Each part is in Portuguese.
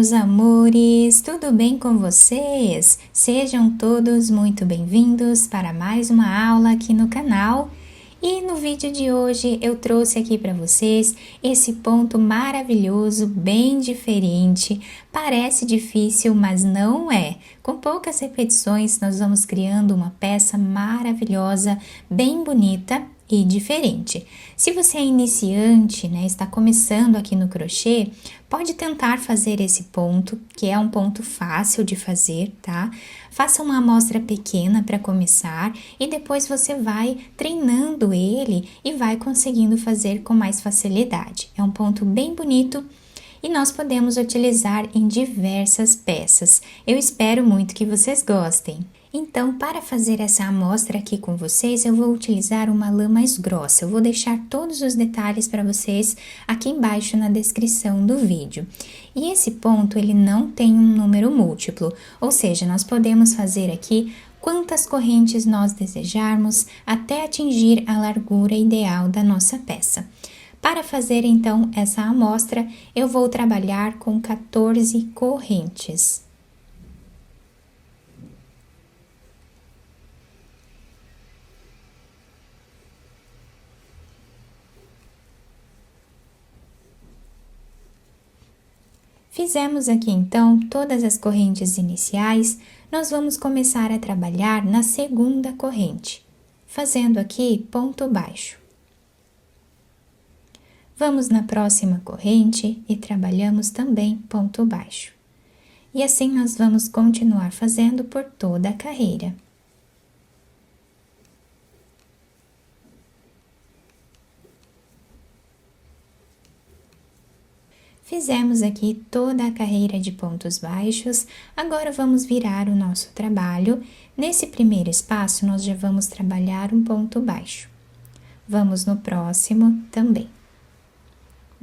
meus amores, tudo bem com vocês? Sejam todos muito bem-vindos para mais uma aula aqui no canal. E no vídeo de hoje eu trouxe aqui para vocês esse ponto maravilhoso, bem diferente. Parece difícil, mas não é. Com poucas repetições nós vamos criando uma peça maravilhosa, bem bonita e diferente. Se você é iniciante, né, está começando aqui no crochê, pode tentar fazer esse ponto, que é um ponto fácil de fazer, tá? Faça uma amostra pequena para começar e depois você vai treinando ele e vai conseguindo fazer com mais facilidade. É um ponto bem bonito e nós podemos utilizar em diversas peças. Eu espero muito que vocês gostem. Então, para fazer essa amostra aqui com vocês, eu vou utilizar uma lã mais grossa. Eu vou deixar todos os detalhes para vocês aqui embaixo na descrição do vídeo. E esse ponto, ele não tem um número múltiplo, ou seja, nós podemos fazer aqui quantas correntes nós desejarmos até atingir a largura ideal da nossa peça. Para fazer, então, essa amostra, eu vou trabalhar com 14 correntes. Fizemos aqui então todas as correntes iniciais, nós vamos começar a trabalhar na segunda corrente, fazendo aqui ponto baixo. Vamos na próxima corrente e trabalhamos também ponto baixo. E assim nós vamos continuar fazendo por toda a carreira. Fizemos aqui toda a carreira de pontos baixos, agora vamos virar o nosso trabalho. Nesse primeiro espaço, nós já vamos trabalhar um ponto baixo. Vamos no próximo também.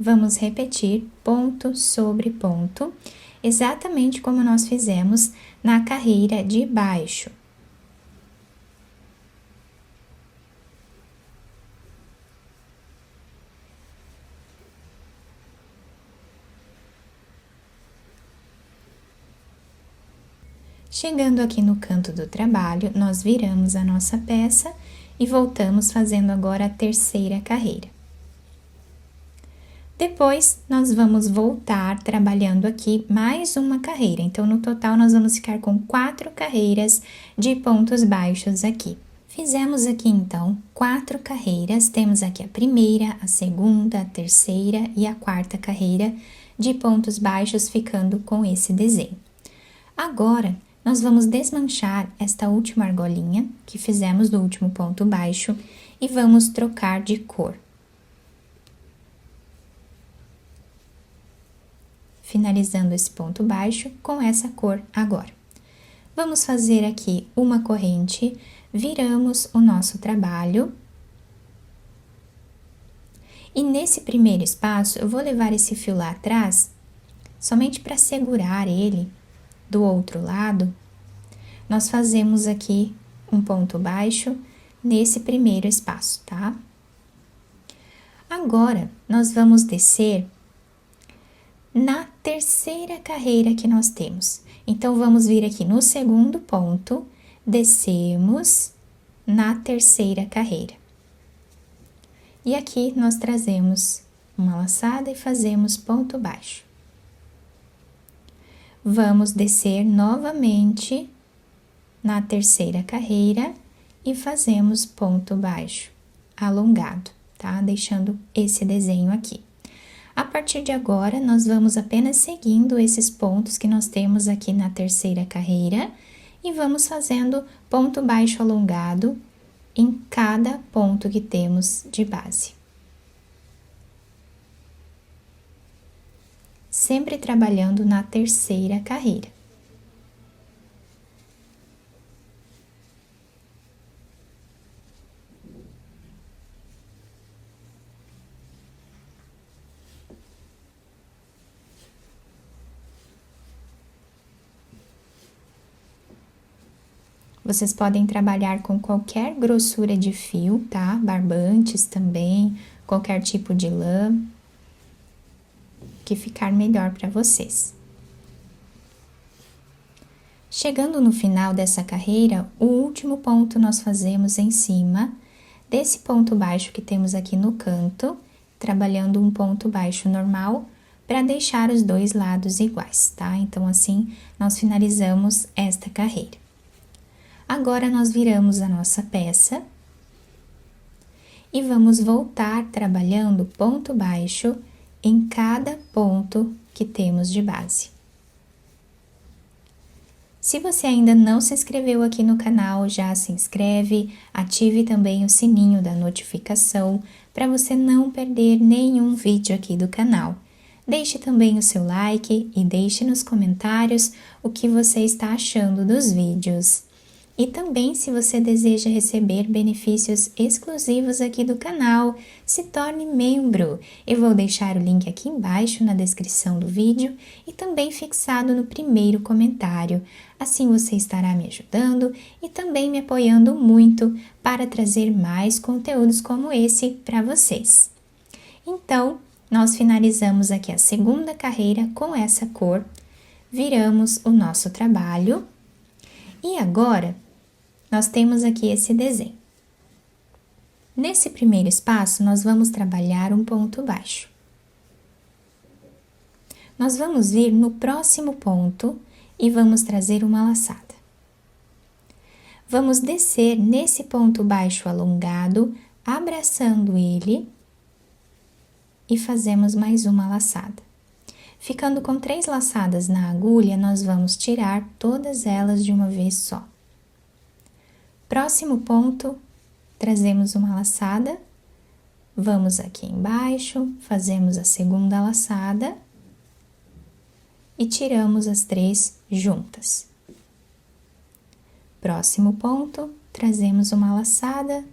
Vamos repetir ponto sobre ponto, exatamente como nós fizemos na carreira de baixo. Chegando aqui no canto do trabalho, nós viramos a nossa peça e voltamos fazendo agora a terceira carreira. Depois, nós vamos voltar trabalhando aqui mais uma carreira. Então, no total, nós vamos ficar com 4 carreiras de pontos baixos aqui. Fizemos aqui, então, 4 carreiras. Temos aqui a primeira, a segunda, a terceira e a quarta carreira de pontos baixos, ficando com esse desenho. Agora, nós vamos desmanchar esta última argolinha que fizemos do último ponto baixo e vamos trocar de cor. Finalizando esse ponto baixo com essa cor agora. Vamos fazer aqui uma corrente, viramos o nosso trabalho. E nesse primeiro espaço, eu vou levar esse fio lá atrás, somente para segurar ele. Do outro lado, nós fazemos aqui um ponto baixo nesse primeiro espaço, tá? Agora, nós vamos descer na terceira carreira que nós temos. Então, vamos vir aqui no segundo ponto, descemos na terceira carreira. E aqui nós trazemos uma laçada e fazemos ponto baixo. Vamos descer novamente na terceira carreira e fazemos ponto baixo alongado, tá? Deixando esse desenho aqui. A partir de agora, nós vamos apenas seguindo esses pontos que nós temos aqui na terceira carreira e vamos fazendo ponto baixo alongado em cada ponto que temos de base. Sempre trabalhando na terceira carreira. Vocês podem trabalhar com qualquer grossura de fio, tá? Barbantes também, qualquer tipo de lã que ficar melhor para vocês. Chegando no final dessa carreira, o último ponto nós fazemos em cima desse ponto baixo que temos aqui no canto, trabalhando um ponto baixo normal para deixar os dois lados iguais, tá? Então, assim, nós finalizamos esta carreira. Agora, nós viramos a nossa peça e vamos voltar trabalhando ponto baixo em cada ponto que temos de base. Se você ainda não se inscreveu aqui no canal, já se inscreve, ative também o sininho da notificação para você não perder nenhum vídeo aqui do canal. Deixe também o seu like e deixe nos comentários o que você está achando dos vídeos. E também, se você deseja receber benefícios exclusivos aqui do canal, se torne membro. Eu vou deixar o link aqui embaixo na descrição do vídeo e também fixado no primeiro comentário. Assim você estará me ajudando e também me apoiando muito para trazer mais conteúdos como esse para vocês. Então, nós finalizamos aqui a segunda carreira com essa cor, viramos o nosso trabalho e agora nós temos aqui esse desenho. Nesse primeiro espaço, nós vamos trabalhar um ponto baixo. Nós vamos vir no próximo ponto e vamos trazer uma laçada. Vamos descer nesse ponto baixo alongado, abraçando ele e fazemos mais uma laçada. Ficando com 3 laçadas na agulha, nós vamos tirar todas elas de uma vez só. Próximo ponto, trazemos uma laçada, vamos aqui embaixo, fazemos a segunda laçada e tiramos as 3 juntas. Próximo ponto, trazemos uma laçada,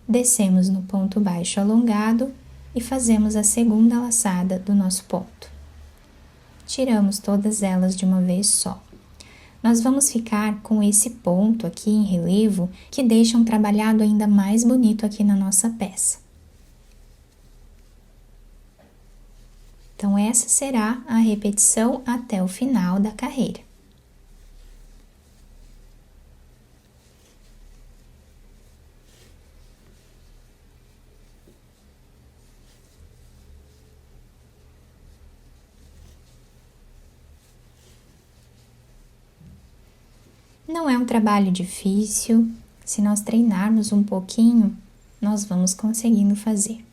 descemos no ponto baixo alongado e fazemos a segunda laçada do nosso ponto. Tiramos todas elas de uma vez só. Nós vamos ficar com esse ponto aqui em relevo que deixa um trabalhado ainda mais bonito aqui na nossa peça. Então, essa será a repetição até o final da carreira. Não é um trabalho difícil, se nós treinarmos um pouquinho, nós vamos conseguindo fazer.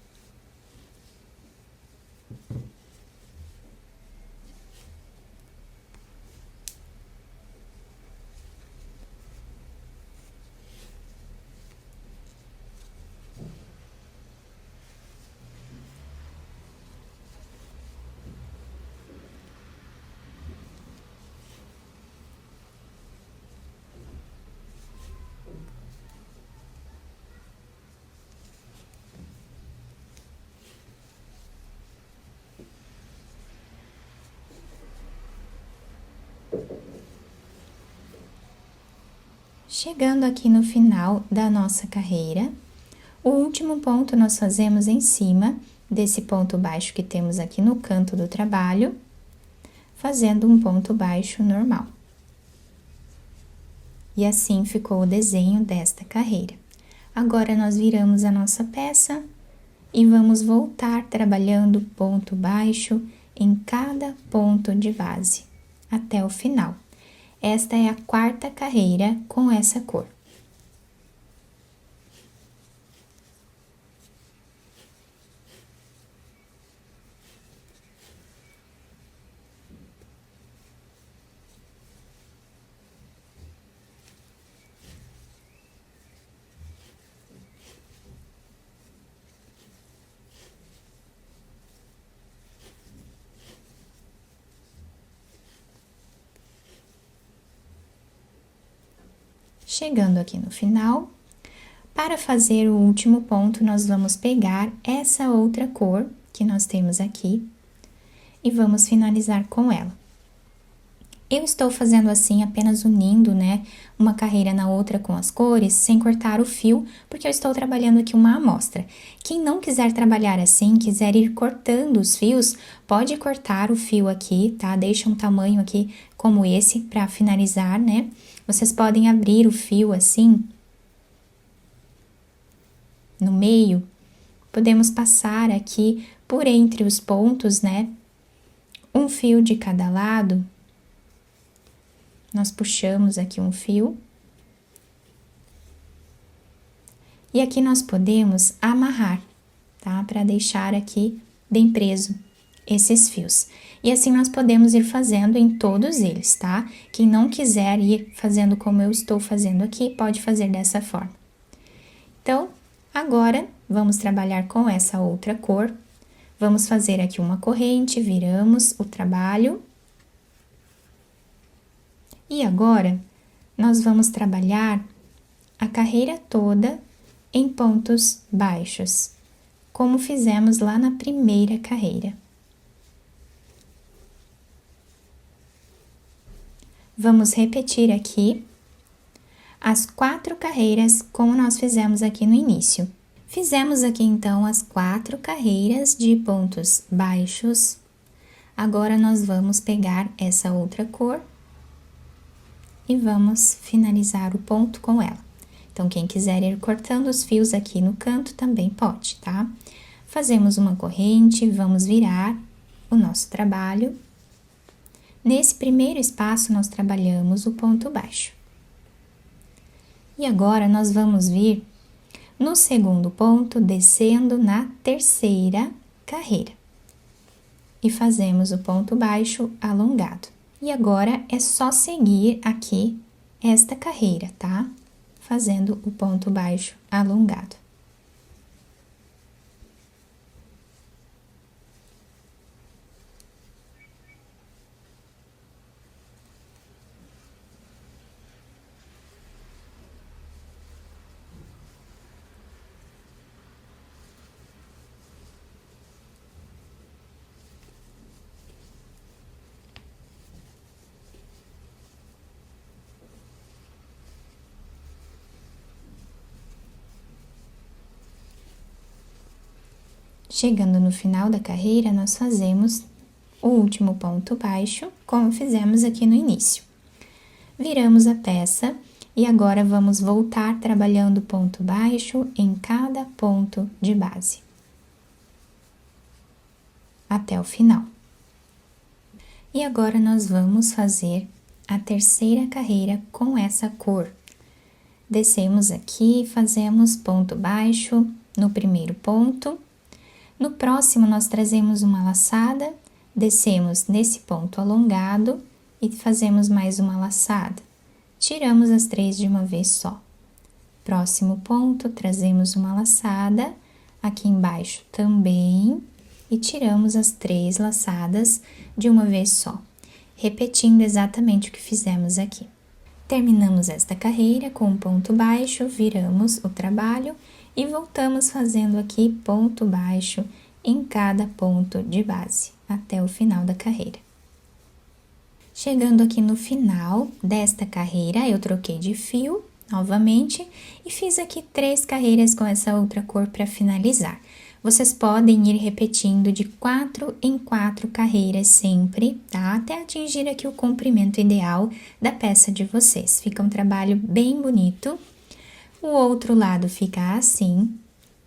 Chegando aqui no final da nossa carreira, o último ponto nós fazemos em cima desse ponto baixo que temos aqui no canto do trabalho, fazendo um ponto baixo normal. E assim ficou o desenho desta carreira. Agora, nós viramos a nossa peça e vamos voltar trabalhando ponto baixo em cada ponto de base, até o final. Esta é a 4ª carreira com essa cor. Chegando aqui no final, para fazer o último ponto, nós vamos pegar essa outra cor que nós temos aqui e vamos finalizar com ela. Eu estou fazendo assim, apenas unindo, né, uma carreira na outra com as cores, sem cortar o fio, porque eu estou trabalhando aqui uma amostra. Quem não quiser trabalhar assim, quiser ir cortando os fios, pode cortar o fio aqui, tá? Deixa um tamanho aqui como esse para finalizar, né? Vocês podem abrir o fio assim, no meio. Podemos passar aqui por entre os pontos, né? Um fio de cada lado. Nós puxamos aqui um fio. E aqui nós podemos amarrar, tá? Para deixar aqui bem preso esses fios. E assim nós podemos ir fazendo em todos eles, tá? Quem não quiser ir fazendo como eu estou fazendo aqui, pode fazer dessa forma. Então, agora, vamos trabalhar com essa outra cor. Vamos fazer aqui uma corrente, viramos o trabalho. E agora, nós vamos trabalhar a carreira toda em pontos baixos, como fizemos lá na primeira carreira. Vamos repetir aqui as 4 carreiras como nós fizemos aqui no início. Fizemos aqui então as 4 carreiras de pontos baixos. Agora nós vamos pegar essa outra cor e vamos finalizar o ponto com ela. Então, quem quiser ir cortando os fios aqui no canto também pode, tá? Fazemos uma corrente, vamos virar o nosso trabalho. Nesse primeiro espaço, nós trabalhamos o ponto baixo. E agora, nós vamos vir no segundo ponto, descendo na terceira carreira. E fazemos o ponto baixo alongado. E agora, é só seguir aqui esta carreira, tá? Fazendo o ponto baixo alongado. Chegando no final da carreira, nós fazemos o último ponto baixo, como fizemos aqui no início. Viramos a peça e agora vamos voltar trabalhando ponto baixo em cada ponto de base, até o final. E agora nós vamos fazer a terceira carreira com essa cor. Descemos aqui, fazemos ponto baixo no primeiro ponto. No próximo, nós trazemos uma laçada, descemos nesse ponto alongado e fazemos mais uma laçada. Tiramos as 3 de uma vez só. Próximo ponto, trazemos uma laçada, aqui embaixo também, e tiramos as 3 laçadas de uma vez só, repetindo exatamente o que fizemos aqui. Terminamos esta carreira com um ponto baixo, viramos o trabalho e voltamos fazendo aqui ponto baixo em cada ponto de base, até o final da carreira. Chegando aqui no final desta carreira, eu troquei de fio novamente e fiz aqui 3 carreiras com essa outra cor para finalizar. Vocês podem ir repetindo de 4 em 4 carreiras sempre, tá? Até atingir aqui o comprimento ideal da peça de vocês. Fica um trabalho bem bonito. O outro lado fica assim,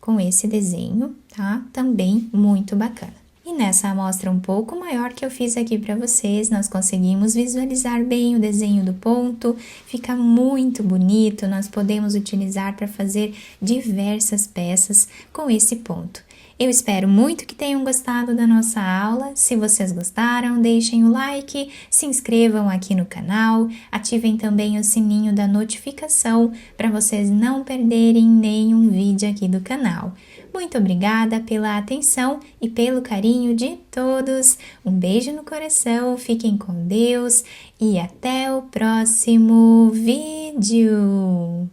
com esse desenho, tá? Também muito bacana. E nessa amostra um pouco maior que eu fiz aqui para vocês, nós conseguimos visualizar bem o desenho do ponto, fica muito bonito, nós podemos utilizar para fazer diversas peças com esse ponto. Eu espero muito que tenham gostado da nossa aula. Se vocês gostaram, deixem o like, se inscrevam aqui no canal, ativem também o sininho da notificação para vocês não perderem nenhum vídeo aqui do canal. Muito obrigada pela atenção e pelo carinho de todos. Um beijo no coração, fiquem com Deus e até o próximo vídeo!